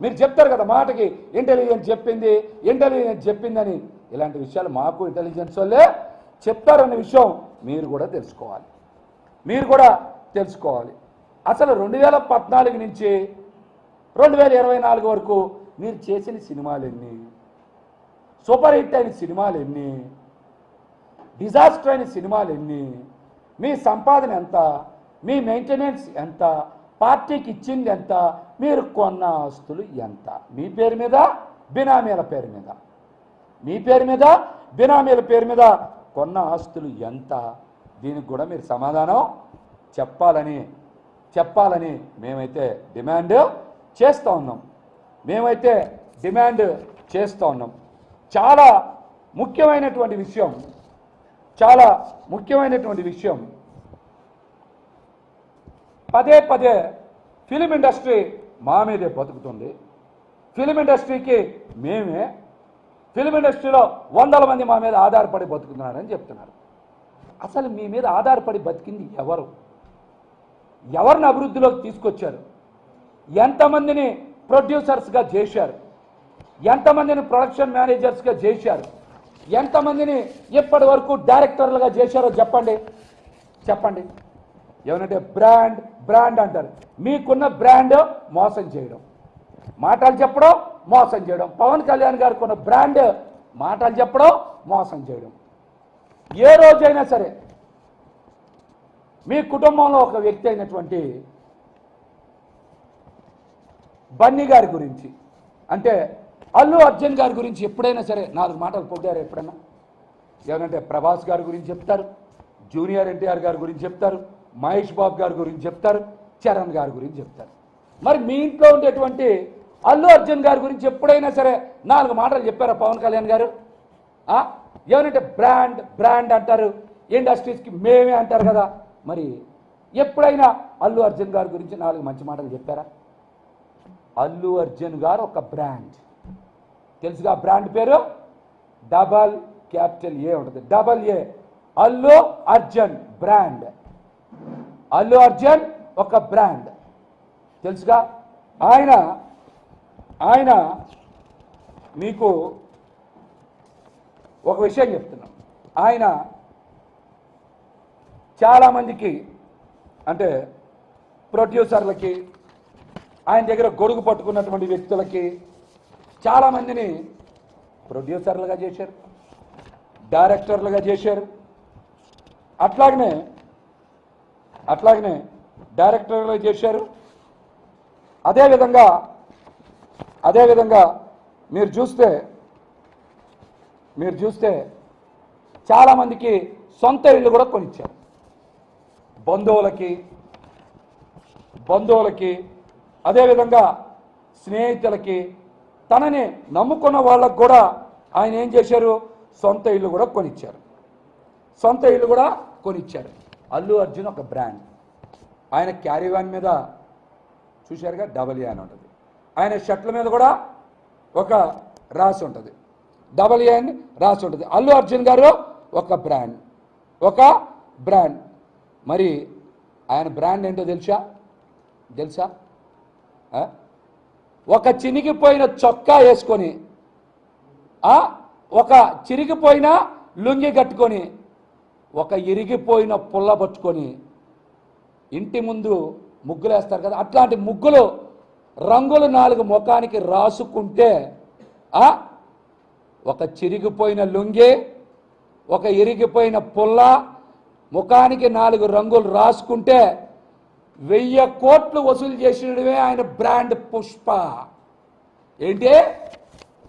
మీరు చెప్తారు కదా మాటకి ఇంటెలిజెన్స్ చెప్పిందని. ఇలాంటి విషయాలు మాకు ఇంటెలిజెన్స్ వాళ్ళే చెప్తారన్న విషయం మీరు కూడా తెలుసుకోవాలి. అసలు 2014 నుంచి 2024 వరకు మీరు చేసిన సినిమాలు ఎన్ని, సూపర్ హిట్ అయిన సినిమాలు ఎన్ని, డిజాస్టర్ అయిన సినిమాలు ఎన్ని, మీ సంపాదన ఎంత, మీ మెయింటెనెన్స్ ఎంత, పార్టీకి ఇచ్చింది ఎంత, మీరు కొన్న ఆస్తులు ఎంత, మీ పేరు మీద బినామీల పేరు మీద, మీ పేరు మీద బినామీల పేరు మీద కొన్న ఆస్తులు ఎంత, దీనికి కూడా మీరు సమాధానం చెప్పాలని మేమైతే డిమాండ్ చేస్తూ ఉన్నాం. చాలా ముఖ్యమైనటువంటి విషయం పదే ఫిలిం ఇండస్ట్రీ మా మీదే బతుకుతుంది. ఫిలిం ఇండస్ట్రీకి ఫిలిం ఇండస్ట్రీలో 100 మంది మా మీద ఆధారపడి బతుకుతున్నారని చెప్తున్నారు. అసలు మీ మీద ఆధారపడి బతికింది ఎవరిని అభివృద్ధిలోకి తీసుకొచ్చారు? ఎంతమందిని ప్రొడ్యూసర్స్గా చేశారు? ఎంతమందిని ప్రొడక్షన్ మేనేజర్స్గా చేశారు? ఎంతమందిని ఇప్పటి వరకు డైరెక్టర్లుగా చేశారో చెప్పండి. ఏమనంటే బ్రాండ్ అంటారు. మీకున్న బ్రాండ్ మోసం చేయడం, మాటలు చెప్పడం మోసం చేయడం. పవన్ కళ్యాణ్ గారికి ఉన్న బ్రాండ్ మాటలు చెప్పడం మోసం చేయడం. ఏ రోజైనా సరే మీ కుటుంబంలో ఒక వ్యక్తి అయినటువంటి బన్నీ గారి గురించి, అంటే అల్లు అర్జున్ గారి గురించి ఎప్పుడైనా సరే 4 మాటలు పొగిడారు ఎప్పుడైనా? ఏమంటే ప్రభాస్ గారి గురించి చెప్తారు, జూనియర్ ఎన్టీఆర్ గారి గురించి చెప్తారు, మహేష్ బాబు గారి గురించి చెప్తారు, చరణ్ గారి గురించి చెప్తారు. మరి మీ ఇంట్లో ఉండేటువంటి అల్లు అర్జున్ గారి గురించి ఎప్పుడైనా సరే 4 మాటలు చెప్పారా పవన్ కళ్యాణ్ గారు? ఏమంటే బ్రాండ్ అంటారు, ఇండస్ట్రీస్కి మేమే అంటారు కదా. మరి ఎప్పుడైనా అల్లు అర్జున్ గారి గురించి 4 మంచి మాటలు చెప్పారా? అల్లు అర్జున్ గారు ఒక బ్రాండ్, తెలుసుగా బ్రాండ్ పేరు AA ఉంటుంది, AA. అల్లు అర్జున్ బ్రాండ్, అల్లు అర్జున్ ఒక బ్రాండ్, తెలుసుగా. ఆయన మీకు ఒక విషయం చెప్తున్నాం. ఆయన చాలామందికి, అంటే ప్రొడ్యూసర్లకి, ఆయన దగ్గర గొడుగు పట్టుకున్నటువంటి వ్యక్తులకి చాలామందిని ప్రొడ్యూసర్లుగా చేశారు, డైరెక్టర్లుగా చేశారు. అట్లాగనే డైరెక్టర్లుగా చేశారు. అదేవిధంగా మీరు చూస్తే చాలామందికి సొంత ఇళ్ళు కూడా కొనిచ్చారు. బంధువులకి అదేవిధంగా స్నేహితులకి, తనని నమ్ముకున్న వాళ్ళకు కూడా ఆయన ఏం చేశారు? సొంత ఇల్లు కూడా కొనిచ్చారు. అల్లు అర్జున్ ఒక బ్రాండ్. ఆయన క్యారీవాన్ మీద చూశారుగా AA అని ఉంటుంది. ఆయన షర్ట్ల మీద కూడా ఒక రాసి ఉంటుంది, AA అని రాసి ఉంటుంది. అల్లు అర్జున్ గారు ఒక బ్రాండ్. మరి ఆయన బ్రాండ్ ఏంటో తెలుసా? ఒక చినిగిపోయిన చొక్కా వేసుకొని, ఒక చిరిగిపోయిన లుంగి కట్టుకొని, ఒక ఇరిగిపోయిన పుల్ల పట్టుకొని ఇంటి ముందు ముగ్గులు వేస్తారు కదా, అట్లాంటి ముగ్గులు రంగులు 4 ముఖానికి రాసుకుంటే, ఒక చిరిగిపోయిన లుంగి, ఒక ఇరిగిపోయిన పుల్ల, ముఖానికి 4 రంగులు రాసుకుంటే 1000 కోట్లు వసూలు చేసినవే ఆయన బ్రాండ్ పుష్ప. ఏంటి?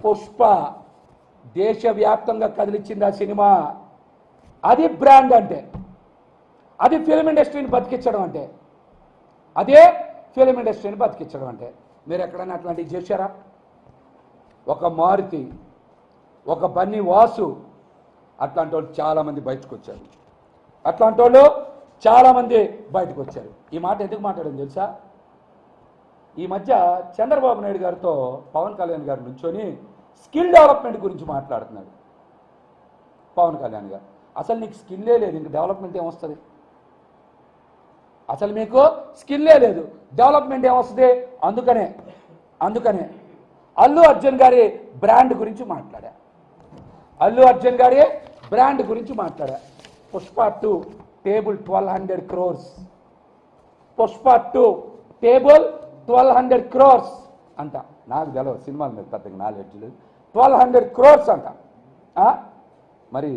పుష్ప. దేశవ్యాప్తంగా కదిలిచ్చింది ఆ సినిమా. అది బ్రాండ్ అంటే, అది ఫిలిం ఇండస్ట్రీని బతికించడం అంటే, మీరు ఎక్కడైనా అట్లాంటివి చేశారా? ఒక మారుతి, ఒక బన్నీ వాసు, అట్లాంటి వాళ్ళు చాలామంది బయటకు వచ్చారు. ఈ మాట ఎందుకు మాట్లాడడం తెలుసా? ఈ మధ్య చంద్రబాబు నాయుడు గారితో పవన్ కళ్యాణ్ గారు నుంచొని స్కిల్ డెవలప్మెంట్ గురించి మాట్లాడుతున్నాడు. పవన్ కళ్యాణ్ గారు, అసలు నీకు స్కిల్లే లేదు, ఇంక డెవలప్మెంట్ ఏమొస్తుంది? అసలు మీకు స్కిల్లే లేదు, డెవలప్మెంట్ ఏమొస్తుంది? అందుకనే అల్లు అర్జున్ గారి బ్రాండ్ గురించి మాట్లాడా. అల్లు అర్జున్ గారి బ్రాండ్ గురించి మాట్లాడా. Pushpa 2 table 1200 crores. Pushpa 2 table 1200 crores అంట. నాకు తెలియదు, సినిమాల మీద పెద్దగా నాలెడ్జ్ లేదు. 1200 crores అంట. మరి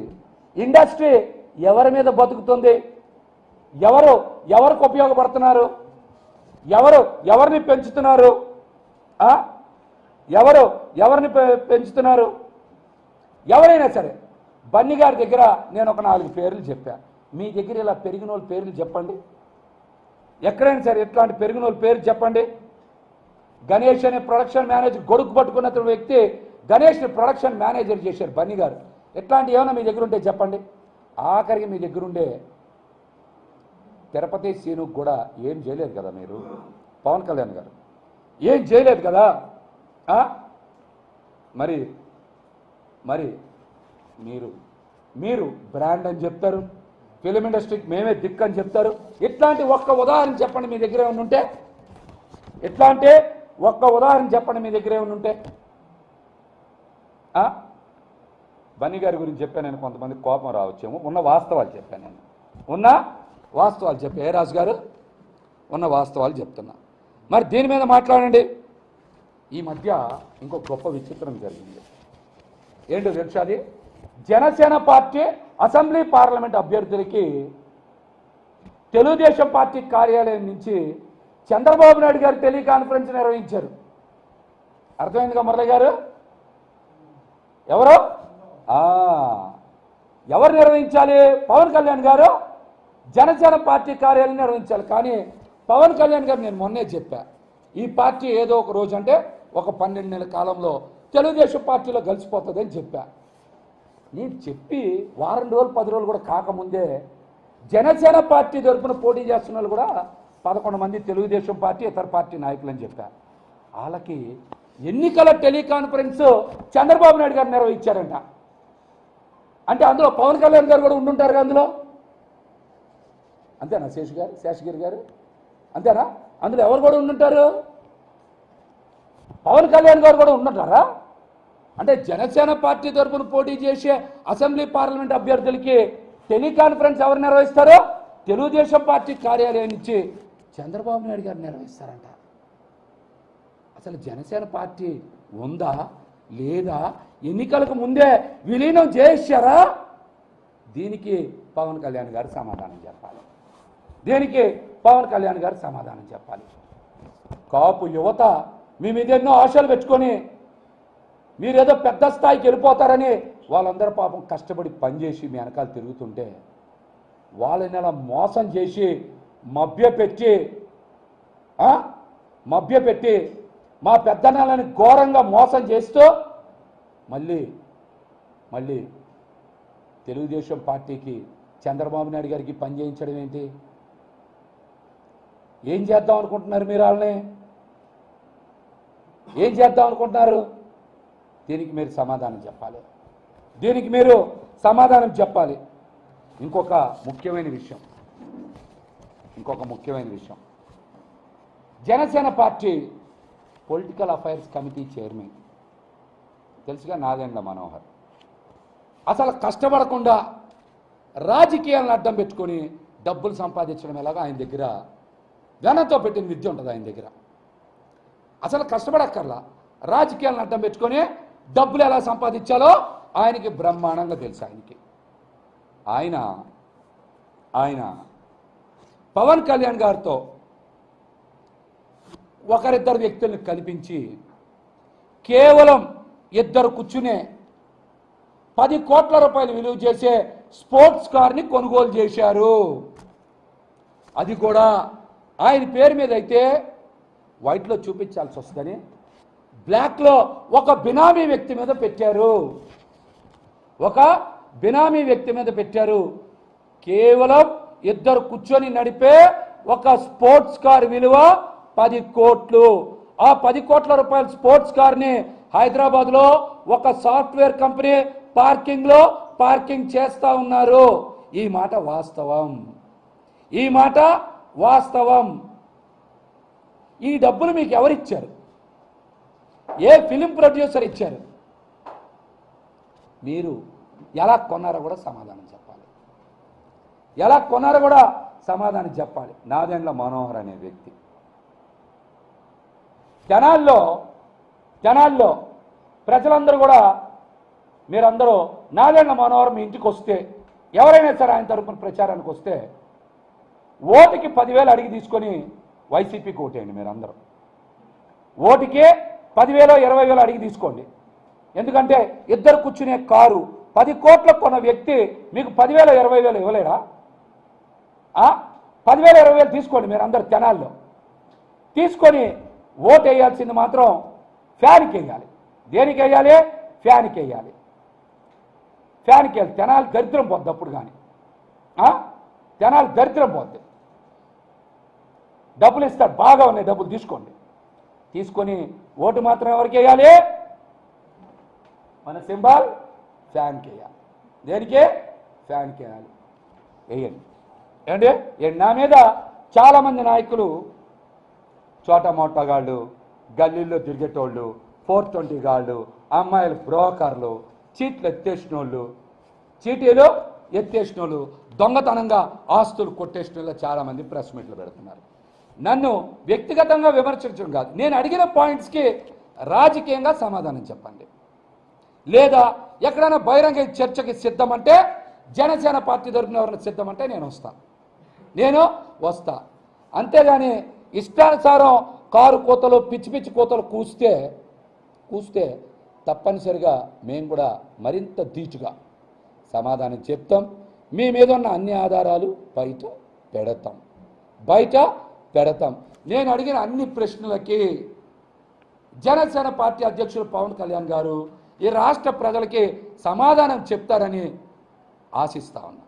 ఇండస్ట్రీ ఎవరి మీద బతుకుతుంది? ఎవరికి ఉపయోగపడుతున్నారు? ఎవరిని పెంచుతున్నారు? ఎవరిని పెంచుతున్నారు? ఎవరైనా సరే బన్నీ గారి దగ్గర నేను ఒక 4 పేర్లు చెప్పా. మీ దగ్గర ఇలా పెరిగిన వాళ్ళ పేర్లు చెప్పండి. ఎక్కడైనా సరే ఇట్లాంటి పెరిగిన వాళ్ళ పేరు చెప్పండి. గణేష్ అనే ప్రొడక్షన్ మేనేజర్ గొడుగు పట్టుకున్న వ్యక్తి గణేష్ని ప్రొడక్షన్ మేనేజర్ చేశారు బన్నీ గారు. ఇట్లాంటి ఏమైనా మీ దగ్గర ఉంటే చెప్పండి. ఆఖరికి మీ దగ్గరుండే తిరుపతి సీనుకు కూడా ఏం చేయలేదు కదా మీరు. పవన్ కళ్యాణ్ గారు ఏం చేయలేదు కదా. మరి మరి మీరు బ్రాండ్ అని చెప్తారు, ఫిలిం ఇండస్ట్రీకి మేమే దిక్కు అని చెప్తారు. ఇట్లాంటి ఒక్క ఉదాహరణ చెప్పండి మీ దగ్గర ఏమైనా ఉంటే. ఇట్లాంటి ఒక్క ఉదాహరణ చెప్పండి మీ దగ్గర ఏమైనా ఉంటే. బన్నీ గారి గురించి చెప్పాను నేను, కొంతమంది కోపం రావచ్చేమో. ఉన్న వాస్తవాలు చెప్పాను నేను, ఉన్న వాస్తవాలు చెప్పా. ఏ రాజు గారు ఉన్న వాస్తవాలు చెప్తున్నా. మరి దీని మీద మాట్లాడండి. ఈ మధ్య ఇంకో గొప్ప విచిత్రం జరిగింది. ఏంటో తెలుసా? అది జనసేన పార్టీ అసెంబ్లీ పార్లమెంట్ అభ్యర్థులకి తెలుగుదేశం పార్టీ కార్యాలయం నుంచి చంద్రబాబు నాయుడు గారు టెలికాన్ఫరెన్స్ నిర్వహించారు. అర్థమైందిగా మురళి గారు? ఎవరు నిర్వహించాలి? పవన్ కళ్యాణ్ గారు జనసేన పార్టీ కార్యాలయం నిర్వహించాలి. కానీ పవన్ కళ్యాణ్ గారు నేను మొన్నే చెప్పా, ఈ పార్టీ ఏదో ఒక రోజు అంటే ఒక 12 నెలల కాలంలో తెలుగుదేశం పార్టీలో కలిసిపోతుందని చెప్పా. నేను చెప్పి వారం రోజులు 10 రోజులు కూడా కాకముందే జనసేన పార్టీ తరఫున పోటీ చేస్తున్న వాళ్ళు కూడా 11 మంది తెలుగుదేశం పార్టీ ఇతర పార్టీ నాయకులు అని చెప్పా. వాళ్ళకి ఎన్నికల టెలికాన్ఫరెన్స్ చంద్రబాబు నాయుడు గారు నిర్వహించారంట. అంటే అందులో పవన్ కళ్యాణ్ గారు కూడా ఉండుంటారు అందులో. అంతేనా శేషగిరి గారు? అంతేనా? అందులో ఎవరు కూడా ఉండుంటారు? పవన్ కళ్యాణ్ గారు కూడా ఉండుంటారా? అంటే జనసేన పార్టీ తరఫున పోటీ చేసే అసెంబ్లీ పార్లమెంట్ అభ్యర్థులకి టెలికాన్ఫరెన్స్ ఎవరు నిర్వహిస్తారో తెలుగుదేశం పార్టీ కార్యాలయం నుంచి చంద్రబాబు నాయుడు గారు నిర్వహిస్తారంట. అసలు జనసేన పార్టీ ఉందా లేదా? ఎన్నికలకు ముందే విలీనం చేశారా? దీనికి పవన్ కళ్యాణ్ గారు సమాధానం చెప్పాలి. దీనికి పవన్ కళ్యాణ్ గారు సమాధానం చెప్పాలి. కాపు యువత మీ మీద ఎన్నో ఆశలు పెట్టుకొని మీరేదో పెద్ద స్థాయికి వెళ్ళిపోతారని వాళ్ళందరూ పాపం కష్టపడి పనిచేసి మీ వెనకాల తిరుగుతుంటే వాళ్ళని అలా మోసం చేసి మభ్యపెట్టి మా పెద్దనాళ్ళని ఘోరంగా మోసం చేస్తూ మళ్ళీ తెలుగుదేశం పార్టీకి చంద్రబాబు నాయుడు గారికి పనిచేయించడం ఏంటి? ఏం చేద్దాం అనుకుంటున్నారు మీరు? వాళ్ళని ఏం చేద్దాం అనుకుంటున్నారు? దీనికి మీరు సమాధానం చెప్పాలి. దీనికి మీరు సమాధానం చెప్పాలి. ఇంకొక ముఖ్యమైన విషయం, Janasena party political affairs committee chairman తెలుసుగా నాదెండ్ల మనోహర్ అసలు కష్టపడకుండా రాజకీయాలను అడ్డం పెట్టుకొని డబ్బులు సంపాదించడం ఎలాగో ఆయన దగ్గర ఘనంతో పెట్టిన విద్య ఉంటుంది. ఆయన దగ్గర అసలు కష్టపడక్కర్లా, రాజకీయాలను అడ్డం పెట్టుకొని డబ్బులు ఎలా సంపాదించాలో ఆయనకి బ్రహ్మాండంగా తెలుసు. ఆయన పవన్ కళ్యాణ్ గారితో ఒకరిద్దరు వ్యక్తుల్ని కల్పించి కేవలం ఇద్దరు కూర్చునే 10 కోట్ల రూపాయలు విలువ చేసే స్పోర్ట్స్ కార్ని కొనుగోలు చేశారు. అది కూడా ఆయన పేరు మీద అయితే వైట్లో చూపించాల్సి వస్తుందని బ్లాక్లో ఒక బినామీ వ్యక్తి మీద పెట్టారు. కేవలం ఇద్దరు కూర్చొని నడిపే ఒక స్పోర్ట్స్ కార్ విలువ 10 కోట్లు. ఆ 10 కోట్ల రూపాయల స్పోర్ట్స్ కార్ని హైదరాబాద్లో ఒక సాఫ్ట్వేర్ కంపెనీ పార్కింగ్ చేస్తా ఉన్నారు. ఈ మాట వాస్తవం. ఈ డబ్బులు మీకు ఎవరిచ్చారు? ఏ ఫిలిం ప్రొడ్యూసర్ ఇచ్చారు? మీరు ఎలా కొన్నారో కూడా సమాధానం చెప్పాలి. ఎలా కొన్నారో కూడా సమాధానం చెప్పాలి. నాదెండ్ల మనోహర్ అనే వ్యక్తి జనాల్లో ప్రజలందరూ కూడా మీరందరూ నాదెండ్ల మనోహర్ మీ ఇంటికి వస్తే, ఎవరైనా సరే ఆయన తరపున ప్రచారానికి వస్తే ఓటుకి 10,000 అడిగి తీసుకొని వైసీపీకి ఓటేయండి. మీరందరూ ఓటుకే 10,000 20,000 అడిగి తీసుకోండి. ఎందుకంటే ఇద్దరు కూర్చునే కారు 10 కోట్ల కొన్న వ్యక్తి మీకు 10,000 20,000 ఇవ్వలేడా? 10,000 20,000 తీసుకోండి. మీరు అందరు జనాల్లో తీసుకొని ఓటు వేయాల్సింది మాత్రం ఫ్యాన్కి వేయాలి. దేనికి వేయాలి? ఫ్యాన్కి వేయాలి. ఫ్యాన్కి వేయాలి. జనాలు దరిద్రం పోద్ది అప్పుడు. కానీ జనాలు దరిద్రం పోద్ది. డబ్బులు ఇస్తారు, బాగా ఉన్నాయి డబ్బులు, తీసుకోండి. తీసుకొని ఓటు మాత్రం ఎవరికి వేయాలి? మన సింబల్ ఫ్యాన్కి వేయాలి. దేనికే? ఫ్యాన్కి వేయాలి. వేయండి. ఏంటి? నా మీద చాలామంది నాయకులు చోటా మోటాగాళ్ళు, గల్లీల్లో తిరిగేటోళ్ళు, 420 గాళ్ళు, అమ్మాయిలు బ్రోకర్లు, చీటీలు ఎత్తేసిన వాళ్ళు, దొంగతనంగా ఆస్తులు కొట్టేసిన వాళ్ళు చాలామంది ప్రెస్ మీట్లు పెడుతున్నారు. నన్ను వ్యక్తిగతంగా విమర్శించడం కాదు, నేను అడిగిన పాయింట్స్కి రాజకీయంగా సమాధానం చెప్పండి. లేదా ఎక్కడైనా బహిరంగ చర్చకి సిద్ధమంటే, జనసేన పార్టీ తరపున ఎవరైనా సిద్ధమంటే నేను వస్తా. అంతేగాని ఇష్టానుసారం కారు కోతలు, పిచ్చి పిచ్చి కోతలు కూస్తే తప్పనిసరిగా మేము కూడా మరింత ధీటుగా సమాధానం చెప్తాం. మీ మీద ఉన్న అన్ని ఆధారాలు బయట పెడతాం. నేను అడిగిన అన్ని ప్రశ్నలకి జనసేన పార్టీ అధ్యక్షులు పవన్ కళ్యాణ్ గారు ఈ రాష్ట్ర ప్రజలకి సమాధానం చెప్తారని ఆశిస్తా ఉన్నా.